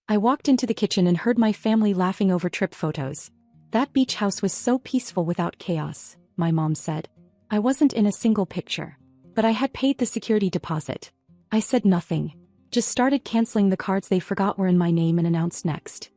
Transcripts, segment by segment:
I walked into the kitchen and heard my family laughing over trip photos. That beach house was so peaceful without chaos, my mom said. I wasn't in a single picture. But I had paid the security deposit. I said nothing. Just started canceling the cards they forgot were in my name and announced next.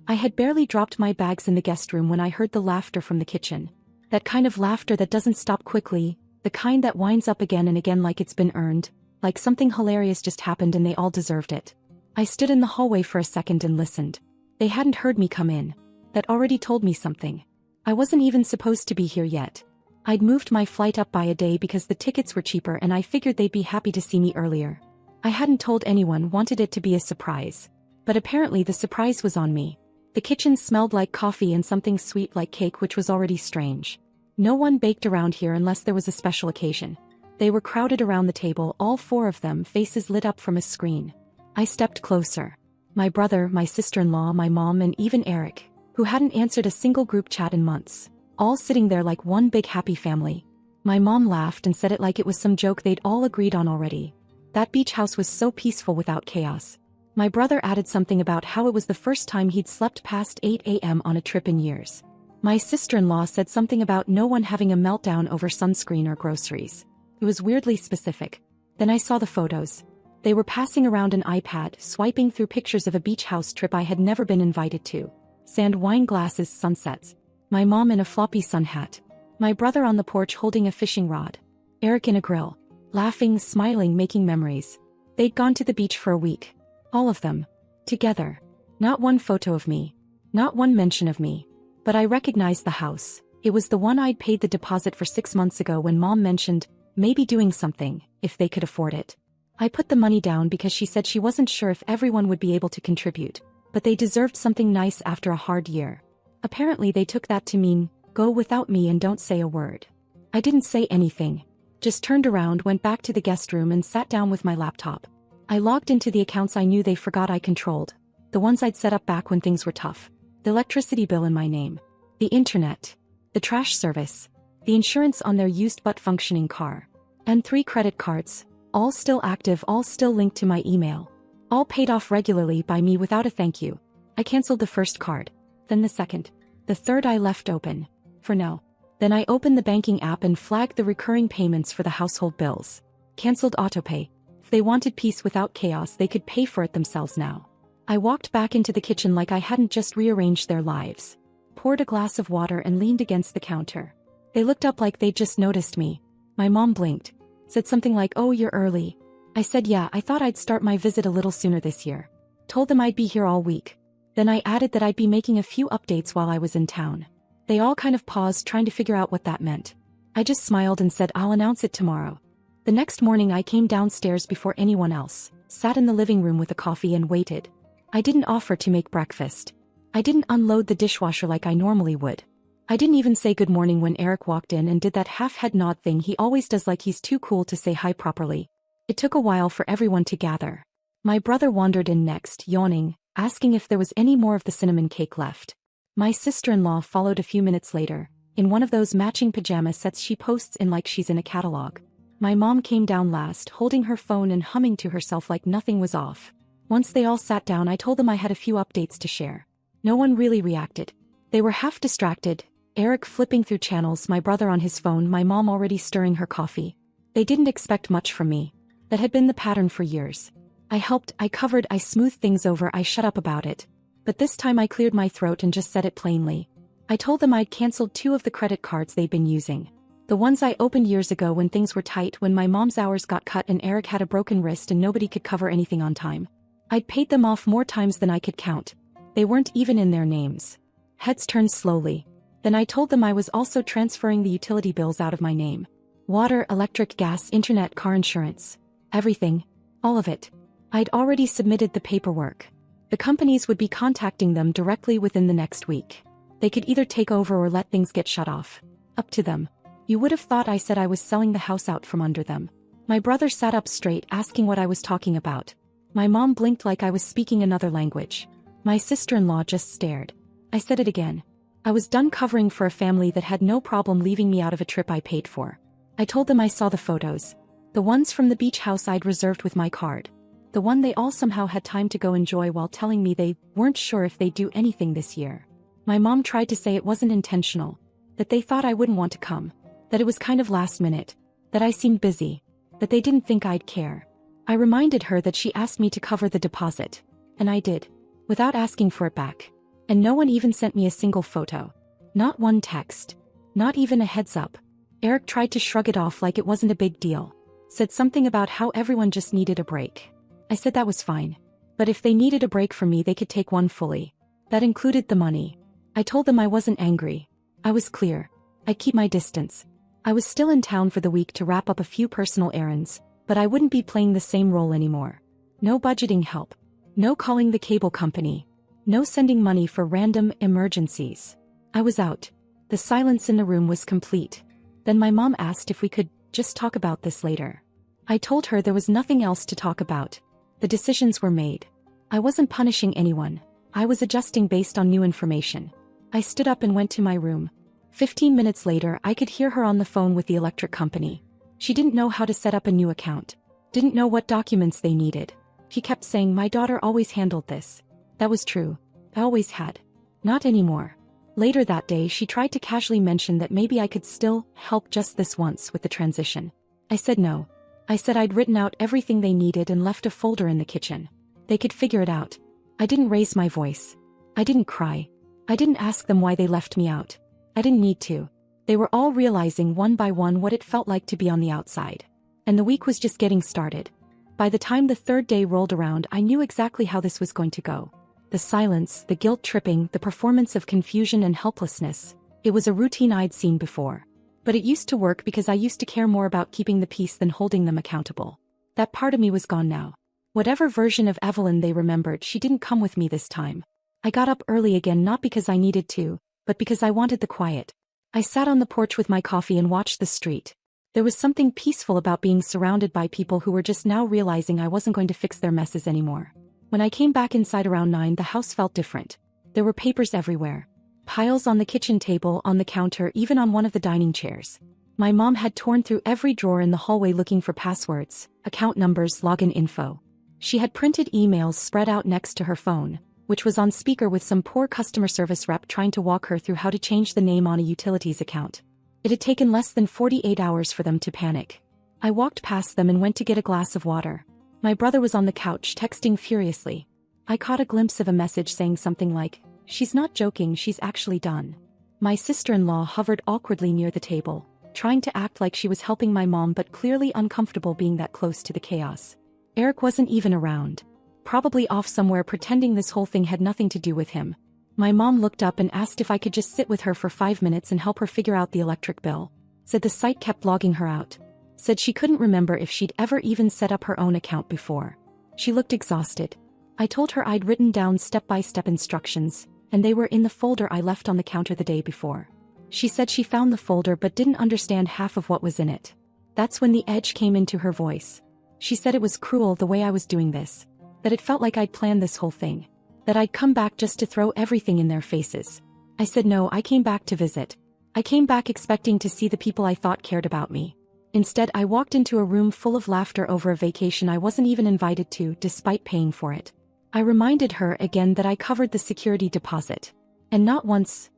I had barely dropped my bags in the guest room when I heard the laughter from the kitchen. That kind of laughter that doesn't stop quickly, the kind that winds up again and again like it's been earned, like something hilarious just happened and they all deserved it. I stood in the hallway for a second and listened. They hadn't heard me come in. That already told me something. I wasn't even supposed to be here yet. I'd moved my flight up by a day because the tickets were cheaper and I figured they'd be happy to see me earlier. I hadn't told anyone, wanted it to be a surprise. But apparently the surprise was on me. The kitchen smelled like coffee and something sweet like cake, which was already strange. No one baked around here unless there was a special occasion. They were crowded around the table, all four of them, faces lit up from a screen. I stepped closer. My brother, my sister-in-law, my mom, and even Eric, who hadn't answered a single group chat in months. All sitting there like one big happy family. My mom laughed and said it like it was some joke they'd all agreed on already. That beach house was so peaceful without chaos. My brother added something about how it was the first time he'd slept past 8 a.m. on a trip in years. My sister-in-law said something about no one having a meltdown over sunscreen or groceries. It was weirdly specific. Then I saw the photos. They were passing around an iPad, swiping through pictures of a beach house trip I had never been invited to. Sand, wine glasses, sunsets. My mom in a floppy sun hat. My brother on the porch holding a fishing rod. Eric in a grill. Laughing, smiling, making memories. They'd gone to the beach for a week. All of them. Together. Not one photo of me. Not one mention of me. But I recognized the house. It was the one I'd paid the deposit for 6 months ago when Mom mentioned, maybe doing something, if they could afford it. I put the money down because she said she wasn't sure if everyone would be able to contribute, but they deserved something nice after a hard year. Apparently they took that to mean, go without me and don't say a word. I didn't say anything. Just turned around, went back to the guest room and sat down with my laptop. I logged into the accounts I knew they forgot I controlled. The ones I'd set up back when things were tough. The electricity bill in my name. The internet. The trash service. The insurance on their used but functioning car. And 3 credit cards. All still active, all still linked to my email. All paid off regularly by me without a thank you. I canceled the first card. Then the second. The third I left open. For now. Then I opened the banking app and flagged the recurring payments for the household bills. Canceled autopay. If they wanted peace without chaos, they could pay for it themselves now. I walked back into the kitchen like I hadn't just rearranged their lives. Poured a glass of water and leaned against the counter. They looked up like they'd just noticed me. My mom blinked. Said something like, "Oh, you're early." I said, "Yeah, I thought I'd start my visit a little sooner this year." Told them I'd be here all week. Then I added that I'd be making a few updates while I was in town. They all kind of paused, trying to figure out what that meant. I just smiled and said, "I'll announce it tomorrow." The next morning I came downstairs before anyone else, sat in the living room with a coffee and waited. I didn't offer to make breakfast. I didn't unload the dishwasher like I normally would. I didn't even say good morning when Eric walked in and did that half-head nod thing he always does like he's too cool to say hi properly. It took a while for everyone to gather. My brother wandered in next, yawning, asking if there was any more of the cinnamon cake left. My sister-in-law followed a few minutes later, in one of those matching pajama sets she posts in like she's in a catalog. My mom came down last, holding her phone and humming to herself like nothing was off. Once they all sat down, I told them I had a few updates to share. No one really reacted. They were half distracted, Eric flipping through channels, my brother on his phone, my mom already stirring her coffee. They didn't expect much from me. That had been the pattern for years. I helped, I covered, I smoothed things over, I shut up about it. But this time I cleared my throat and just said it plainly. I told them I'd canceled 2 of the credit cards they'd been using. The ones I opened years ago when things were tight, when my mom's hours got cut and Eric had a broken wrist and nobody could cover anything on time. I'd paid them off more times than I could count. They weren't even in their names. Heads turned slowly. Then I told them I was also transferring the utility bills out of my name. Water, electric, gas, internet, car insurance. Everything. All of it. I'd already submitted the paperwork. The companies would be contacting them directly within the next week. They could either take over or let things get shut off. Up to them. You would have thought I said I was selling the house out from under them. My brother sat up straight, asking what I was talking about. My mom blinked like I was speaking another language. My sister-in-law just stared. I said it again. I was done covering for a family that had no problem leaving me out of a trip I paid for. I told them I saw the photos. The ones from the beach house I'd reserved with my card. The one they all somehow had time to go enjoy while telling me they weren't sure if they'd do anything this year. My mom tried to say it wasn't intentional, that they thought I wouldn't want to come, that it was kind of last minute, that I seemed busy, that they didn't think I'd care. I reminded her that she asked me to cover the deposit, and I did, without asking for it back. And no one even sent me a single photo. Not one text. Not even a heads up. Eric tried to shrug it off like it wasn't a big deal. Said something about how everyone just needed a break. I said that was fine. But if they needed a break from me, they could take one fully. That included the money. I told them I wasn't angry. I was clear. I'd keep my distance. I was still in town for the week to wrap up a few personal errands, but I wouldn't be playing the same role anymore. No budgeting help. No calling the cable company. No sending money for random emergencies. I was out. The silence in the room was complete. Then my mom asked if we could just talk about this later. I told her there was nothing else to talk about. The decisions were made. I wasn't punishing anyone. I was adjusting based on new information. I stood up and went to my room. 15 minutes later, I could hear her on the phone with the electric company. She didn't know how to set up a new account. Didn't know what documents they needed. She kept saying my daughter always handled this. That was true. I always had. Not anymore. Later that day, she tried to casually mention that maybe I could still help just this once with the transition. I said no. I said I'd written out everything they needed and left a folder in the kitchen. They could figure it out. I didn't raise my voice. I didn't cry. I didn't ask them why they left me out. I didn't need to. They were all realizing one by one what it felt like to be on the outside. And the week was just getting started. By the time the third day rolled around, I knew exactly how this was going to go. The silence, the guilt-tripping, the performance of confusion and helplessness. It was a routine I'd seen before. But it used to work because I used to care more about keeping the peace than holding them accountable. That part of me was gone now. Whatever version of Evelyn they remembered, she didn't come with me this time. I got up early again, not because I needed to, but because I wanted the quiet. I sat on the porch with my coffee and watched the street. There was something peaceful about being surrounded by people who were just now realizing I wasn't going to fix their messes anymore. When I came back inside around 9, the house felt different. There were papers everywhere. Piles on the kitchen table, on the counter, even on one of the dining chairs. My mom had torn through every drawer in the hallway looking for passwords, account numbers, login info. She had printed emails spread out next to her phone, which was on speaker with some poor customer service rep trying to walk her through how to change the name on a utilities account. It had taken less than 48 hours for them to panic. I walked past them and went to get a glass of water. My brother was on the couch texting furiously. I caught a glimpse of a message saying something like, "She's not joking, she's actually done." My sister-in-law hovered awkwardly near the table, trying to act like she was helping my mom but clearly uncomfortable being that close to the chaos. Eric wasn't even around. Probably off somewhere pretending this whole thing had nothing to do with him. My mom looked up and asked if I could just sit with her for 5 minutes and help her figure out the electric bill. Said the site kept logging her out. Said she couldn't remember if she'd ever even set up her own account before. She looked exhausted. I told her I'd written down step-by-step instructions, and they were in the folder I left on the counter the day before. She said she found the folder but didn't understand half of what was in it. That's when the edge came into her voice. She said it was cruel the way I was doing this. That it felt like I'd planned this whole thing. That I'd come back just to throw everything in their faces. I said no, I came back to visit. I came back expecting to see the people I thought cared about me. Instead, I walked into a room full of laughter over a vacation I wasn't even invited to, despite paying for it. I reminded her again that I covered the security deposit. And not once,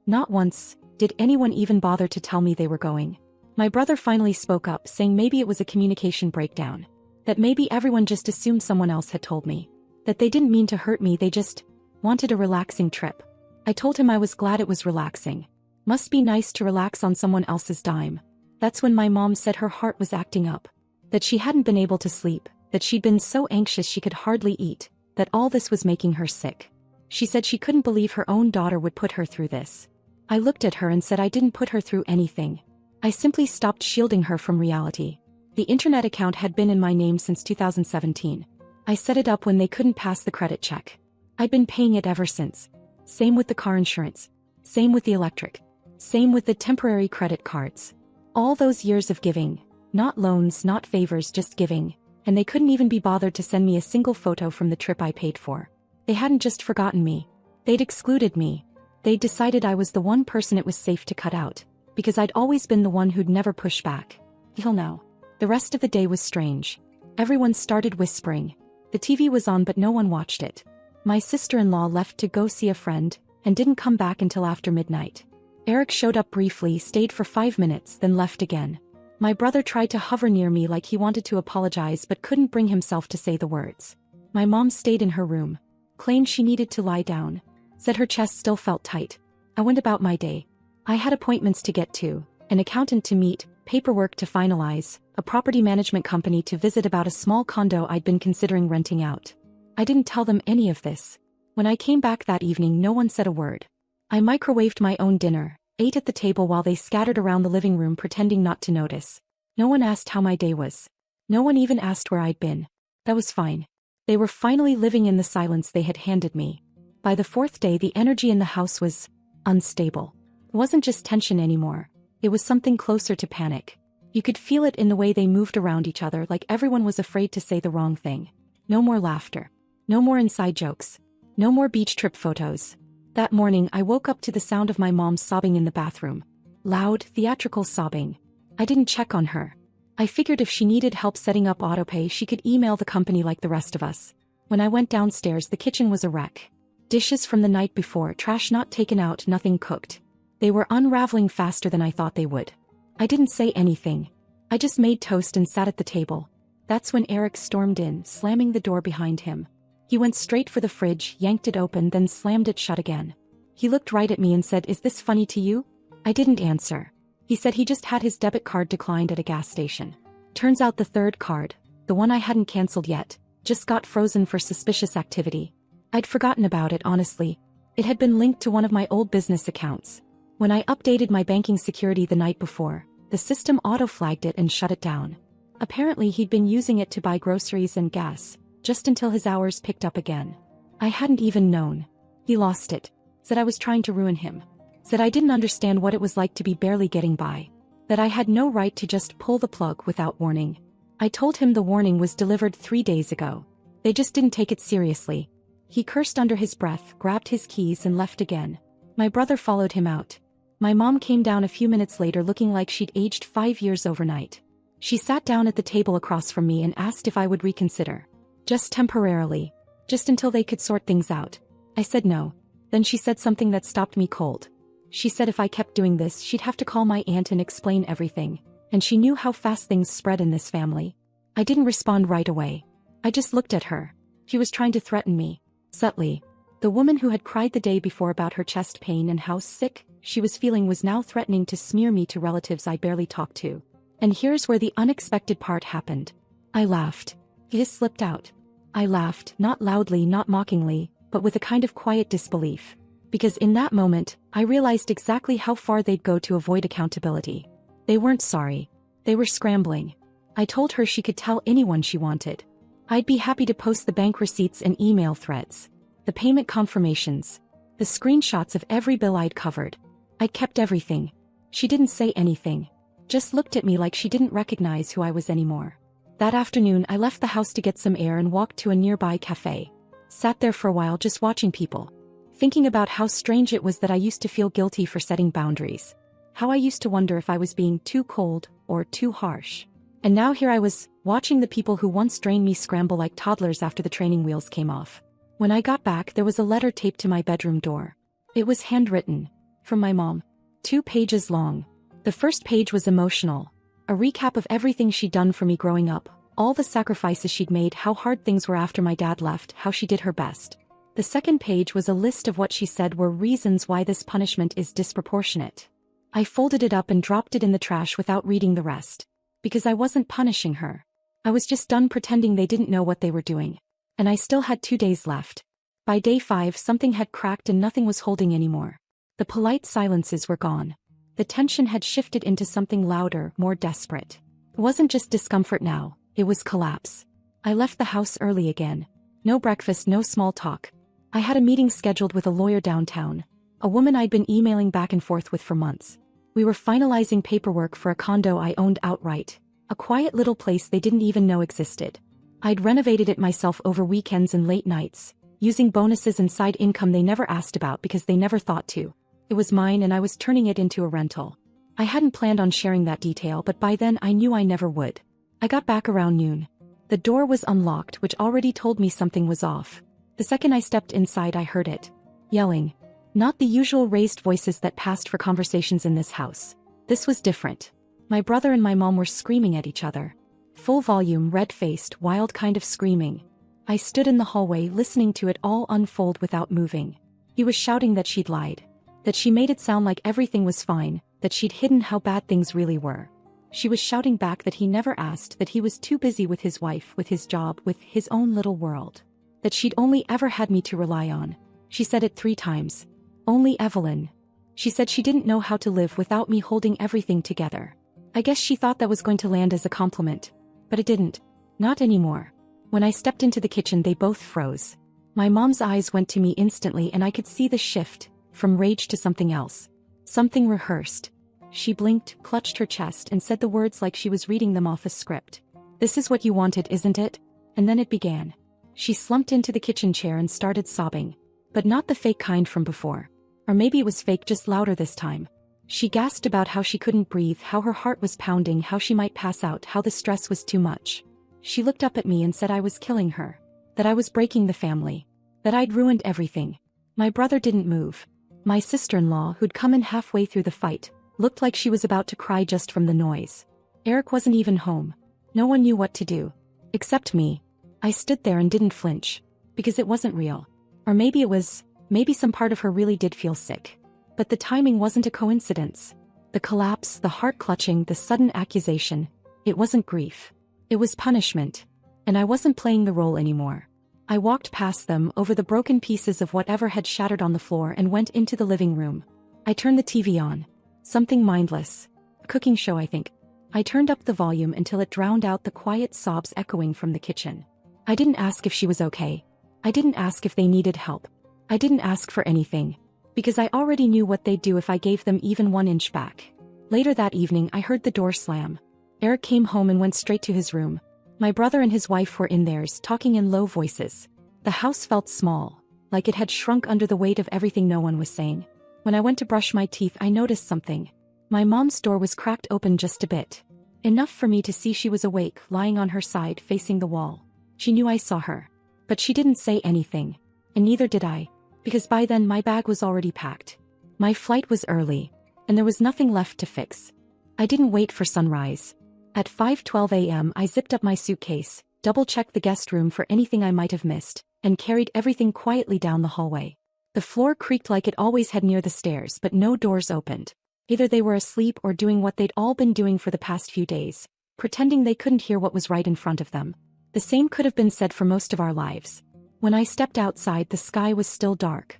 did anyone even bother to tell me they were going. My brother finally spoke up, saying maybe it was a communication breakdown. That maybe everyone just assumed someone else had told me. That they didn't mean to hurt me, they just wanted a relaxing trip. I told him I was glad it was relaxing. Must be nice to relax on someone else's dime. That's when my mom said her heart was acting up. That she hadn't been able to sleep, that she'd been so anxious she could hardly eat, that all this was making her sick. She said she couldn't believe her own daughter would put her through this. I looked at her and said I didn't put her through anything. I simply stopped shielding her from reality. The internet account had been in my name since 2017. I set it up when they couldn't pass the credit check. I'd been paying it ever since. Same with the car insurance. Same with the electric. Same with the temporary credit cards. All those years of giving. Not loans, not favors, just giving. And they couldn't even be bothered to send me a single photo from the trip I paid for. They hadn't just forgotten me. They'd excluded me. They'd decided I was the one person it was safe to cut out. Because I'd always been the one who'd never push back. Till now. The rest of the day was strange. Everyone started whispering. The TV was on but no one watched it. My sister-in-law left to go see a friend, and didn't come back until after midnight. Eric showed up briefly, stayed for 5 minutes, then left again. My brother tried to hover near me like he wanted to apologize but couldn't bring himself to say the words. My mom stayed in her room. Claimed she needed to lie down. Said her chest still felt tight. I went about my day. I had appointments to get to, an accountant to meet, paperwork to finalize, a property management company to visit about a small condo I'd been considering renting out. I didn't tell them any of this. When I came back that evening, no one said a word. I microwaved my own dinner, ate at the table while they scattered around the living room pretending not to notice. No one asked how my day was. No one even asked where I'd been. That was fine. They were finally living in the silence they had handed me. By the 4th day, the energy in the house was unstable. It wasn't just tension anymore. It was something closer to panic. You could feel it in the way they moved around each other, like everyone was afraid to say the wrong thing. No more laughter. No more inside jokes. No more beach trip photos. That morning, I woke up to the sound of my mom sobbing in the bathroom. Loud, theatrical sobbing. I didn't check on her. I figured if she needed help setting up autopay, she could email the company like the rest of us. When I went downstairs, the kitchen was a wreck. Dishes from the night before, trash not taken out, nothing cooked. They were unraveling faster than I thought they would. I didn't say anything. I just made toast and sat at the table. That's when Eric stormed in, slamming the door behind him. He went straight for the fridge, yanked it open, then slammed it shut again. He looked right at me and said, "Is this funny to you?" I didn't answer. He said he just had his debit card declined at a gas station. Turns out the third card, the one I hadn't canceled yet, just got frozen for suspicious activity. I'd forgotten about it, honestly. It had been linked to one of my old business accounts. When I updated my banking security the night before, the system auto-flagged it and shut it down. Apparently he'd been using it to buy groceries and gas, just until his hours picked up again. I hadn't even known. He lost it. Said I was trying to ruin him. Said I didn't understand what it was like to be barely getting by. That I had no right to just pull the plug without warning. I told him the warning was delivered 3 days ago. They just didn't take it seriously. He cursed under his breath, grabbed his keys and left again. My brother followed him out. My mom came down a few minutes later looking like she'd aged 5 years overnight. She sat down at the table across from me and asked if I would reconsider. Just temporarily. Just until they could sort things out. I said no. Then she said something that stopped me cold. She said if I kept doing this, she'd have to call my aunt and explain everything. And she knew how fast things spread in this family. I didn't respond right away. I just looked at her. She was trying to threaten me. Subtly. The woman who had cried the day before about her chest pain and how sick she was feeling was now threatening to smear me to relatives I barely talked to. And here's where the unexpected part happened. I laughed. It slipped out. I laughed, not loudly, not mockingly, but with a kind of quiet disbelief. Because in that moment, I realized exactly how far they'd go to avoid accountability. They weren't sorry. They were scrambling. I told her she could tell anyone she wanted. I'd be happy to post the bank receipts and email threads, the payment confirmations, the screenshots of every bill I'd covered. I kept everything. She didn't say anything. Just looked at me like she didn't recognize who I was anymore. That afternoon, I left the house to get some air and walked to a nearby cafe. Sat there for a while just watching people. Thinking about how strange it was that I used to feel guilty for setting boundaries. How I used to wonder if I was being too cold or too harsh. And now here I was, watching the people who once drained me scramble like toddlers after the training wheels came off. When I got back, there was a letter taped to my bedroom door. It was handwritten. From my mom. 2 pages long. The first page was emotional. A recap of everything she'd done for me growing up. All the sacrifices she'd made, how hard things were after my dad left, how she did her best. The second page was a list of what she said were reasons why this punishment is disproportionate. I folded it up and dropped it in the trash without reading the rest. Because I wasn't punishing her. I was just done pretending they didn't know what they were doing. And I still had 2 days left. By day 5, something had cracked and nothing was holding anymore. The polite silences were gone. The tension had shifted into something louder, more desperate. It wasn't just discomfort now, it was collapse. I left the house early again. No breakfast, no small talk. I had a meeting scheduled with a lawyer downtown, a woman I'd been emailing back and forth with for months. We were finalizing paperwork for a condo I owned outright, a quiet little place they didn't even know existed. I'd renovated it myself over weekends and late nights, using bonuses and side income they never asked about because they never thought to. It was mine and I was turning it into a rental. I hadn't planned on sharing that detail, but by then I knew I never would. I got back around noon. The door was unlocked, which already told me something was off. The second I stepped inside, I heard it. Yelling. Not the usual raised voices that passed for conversations in this house. This was different. My brother and my mom were screaming at each other. Full volume, red-faced, wild kind of screaming. I stood in the hallway listening to it all unfold without moving. He was shouting that she'd lied. That she made it sound like everything was fine, that she'd hidden how bad things really were. She was shouting back that he never asked, that he was too busy with his wife, with his job, with his own little world. That she'd only ever had me to rely on. She said it 3 times. Only Evelyn. She said she didn't know how to live without me holding everything together. I guess she thought that was going to land as a compliment. But it didn't. Not anymore. When I stepped into the kitchen, they both froze. My mom's eyes went to me instantly, and I could see the shift, from rage to something else. Something rehearsed. She blinked, clutched her chest, and said the words like she was reading them off a script. "This is what you wanted, isn't it?" And then it began. She slumped into the kitchen chair and started sobbing. But not the fake kind from before. Or maybe it was fake, just louder this time. She gasped about how she couldn't breathe, how her heart was pounding, how she might pass out, how the stress was too much. She looked up at me and said I was killing her. That I was breaking the family. That I'd ruined everything. My brother didn't move. My sister-in-law, who'd come in halfway through the fight, looked like she was about to cry just from the noise. Eric wasn't even home. No one knew what to do. Except me. I stood there and didn't flinch. Because it wasn't real. Or maybe it was, maybe some part of her really did feel sick. But the timing wasn't a coincidence. The collapse, the heart clutching, the sudden accusation. It wasn't grief. It was punishment. And I wasn't playing the role anymore. I walked past them, over the broken pieces of whatever had shattered on the floor, and went into the living room. I turned the TV on. Something mindless. A cooking show, I think. I turned up the volume until it drowned out the quiet sobs echoing from the kitchen. I didn't ask if she was okay. I didn't ask if they needed help. I didn't ask for anything. Because I already knew what they'd do if I gave them even 1 inch back. Later that evening, I heard the door slam. Eric came home and went straight to his room. My brother and his wife were in theirs, talking in low voices. The house felt small, like it had shrunk under the weight of everything no one was saying. When I went to brush my teeth, I noticed something. My mom's door was cracked open just a bit. Enough for me to see she was awake, lying on her side, facing the wall. She knew I saw her. But she didn't say anything. And neither did I. Because by then my bag was already packed. My flight was early. And there was nothing left to fix. I didn't wait for sunrise. At 5:12 a.m. I zipped up my suitcase, double-checked the guest room for anything I might have missed, and carried everything quietly down the hallway. The floor creaked like it always had near the stairs, but no doors opened. Either they were asleep or doing what they'd all been doing for the past few days, pretending they couldn't hear what was right in front of them. The same could have been said for most of our lives. When I stepped outside, the sky was still dark.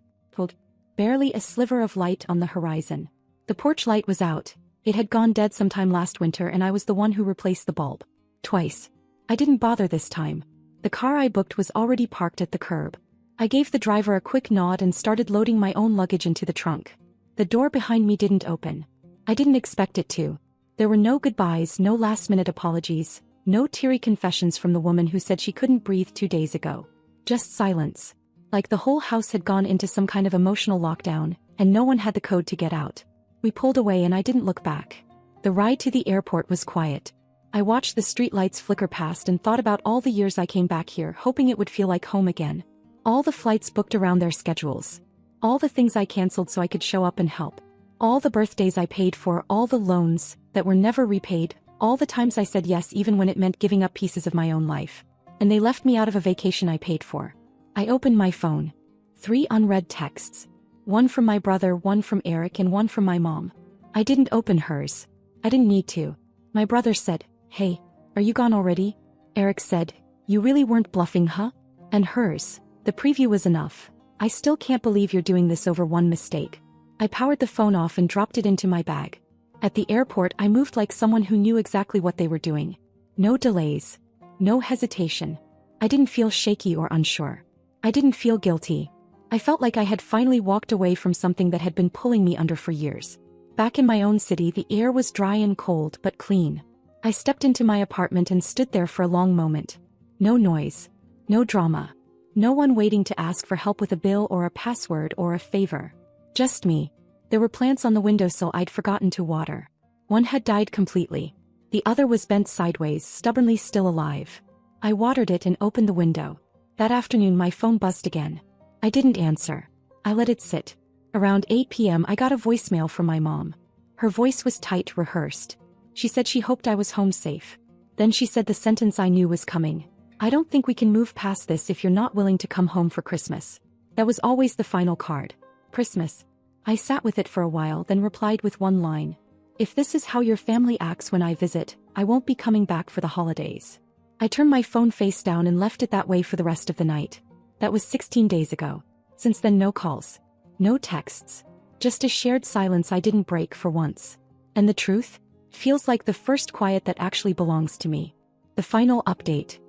Barely a sliver of light on the horizon. The porch light was out. It had gone dead sometime last winter, and I was the one who replaced the bulb. Twice. I didn't bother this time. The car I booked was already parked at the curb. I gave the driver a quick nod and started loading my own luggage into the trunk. The door behind me didn't open. I didn't expect it to. There were no goodbyes, no last-minute apologies, no teary confessions from the woman who said she couldn't breathe 2 days ago. Just silence. Like the whole house had gone into some kind of emotional lockdown, and no one had the code to get out. We pulled away and I didn't look back. The ride to the airport was quiet. I watched the streetlights flicker past and thought about all the years I came back here, hoping it would feel like home again. All the flights booked around their schedules. All the things I canceled so I could show up and help. All the birthdays I paid for, all the loans that were never repaid, all the times I said yes even when it meant giving up pieces of my own life. And they left me out of a vacation I paid for. I opened my phone. 3 unread texts. 1 from my brother, 1 from Eric, and 1 from my mom. I didn't open hers. I didn't need to. My brother said, "Hey, are you gone already?" Eric said, "You really weren't bluffing, huh?" And hers. The preview was enough. "I still can't believe you're doing this over one mistake." I powered the phone off and dropped it into my bag. At the airport, I moved like someone who knew exactly what they were doing. No delays. No hesitation. I didn't feel shaky or unsure. I didn't feel guilty. I felt like I had finally walked away from something that had been pulling me under for years. Back in my own city, the air was dry and cold, but clean. I stepped into my apartment and stood there for a long moment. No noise. No drama. No one waiting to ask for help with a bill or a password or a favor. Just me. There were plants on the windowsill I'd forgotten to water. One had died completely. The other was bent sideways, stubbornly still alive. I watered it and opened the window. That afternoon my phone buzzed again. I didn't answer. I let it sit. Around 8 p.m. I got a voicemail from my mom. Her voice was tight, rehearsed. She said she hoped I was home safe. Then she said the sentence I knew was coming. I don't think we can move past this if you're not willing to come home for Christmas. That was always the final card. Christmas. I sat with it for a while, then replied with one line. If this is how your family acts when I visit, I won't be coming back for the holidays. I turned my phone face down and left it that way for the rest of the night. That was 16 days ago. Since then, no calls. No texts. Just a shared silence I didn't break for once. And the truth? Feels like the first quiet that actually belongs to me. The final update.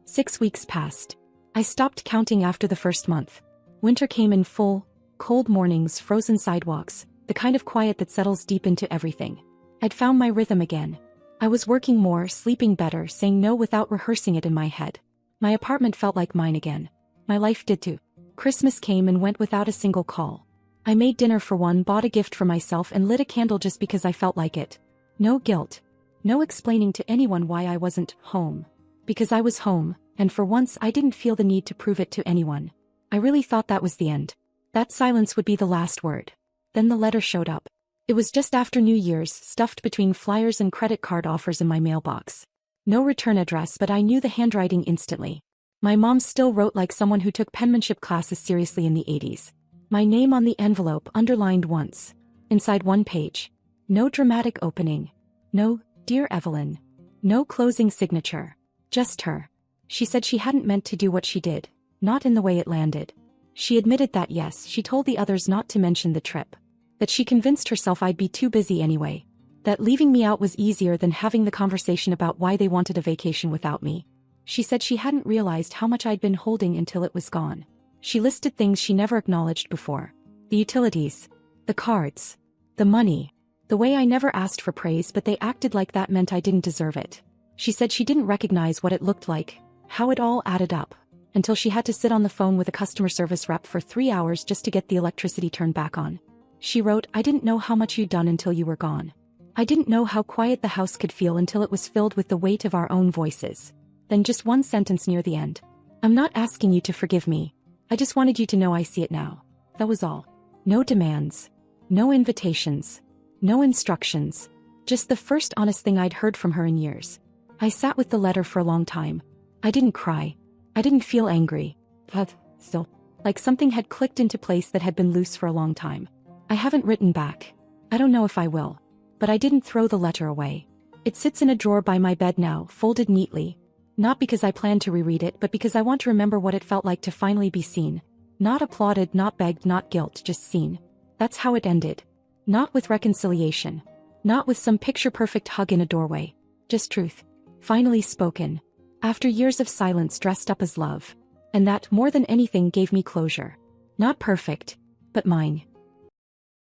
6 weeks passed. I stopped counting after the first month. Winter came in full, cold mornings, frozen sidewalks, the kind of quiet that settles deep into everything. I'd found my rhythm again. I was working more, sleeping better, saying no without rehearsing it in my head. My apartment felt like mine again. My life did too. Christmas came and went without a single call. I made dinner for one, bought a gift for myself, and lit a candle just because I felt like it. No guilt. No explaining to anyone why I wasn't home. Because I was home, and for once I didn't feel the need to prove it to anyone. I really thought that was the end. That silence would be the last word. Then the letter showed up. It was just after New Year's, stuffed between flyers and credit card offers in my mailbox. No return address, but I knew the handwriting instantly. My mom still wrote like someone who took penmanship classes seriously in the 80s. My name on the envelope underlined once. Inside one page. No dramatic opening. No, "Dear Evelyn." No closing signature. Just her. She said she hadn't meant to do what she did. Not in the way it landed. She admitted that yes, she told the others not to mention the trip. That she convinced herself I'd be too busy anyway. That leaving me out was easier than having the conversation about why they wanted a vacation without me. She said she hadn't realized how much I'd been holding until it was gone. She listed things she never acknowledged before. The utilities. The cards. The money. The way I never asked for praise, but they acted like that meant I didn't deserve it. She said she didn't recognize what it looked like, how it all added up, until she had to sit on the phone with a customer service rep for 3 hours just to get the electricity turned back on. She wrote, "I didn't know how much you'd done until you were gone. I didn't know how quiet the house could feel until it was filled with the weight of our own voices." Then just one sentence near the end. "I'm not asking you to forgive me. I just wanted you to know I see it now." That was all. No demands. No invitations. No instructions. Just the first honest thing I'd heard from her in years. I sat with the letter for a long time. I didn't cry. I didn't feel angry. But still, like something had clicked into place that had been loose for a long time. I haven't written back. I don't know if I will. But I didn't throw the letter away. It sits in a drawer by my bed now, folded neatly. Not because I plan to reread it, but because I want to remember what it felt like to finally be seen. Not applauded, not begged, not guilt, just seen. That's how it ended. Not with reconciliation. Not with some picture-perfect hug in a doorway. Just truth. Finally spoken. After years of silence dressed up as love. And that, more than anything, gave me closure. Not perfect, but mine.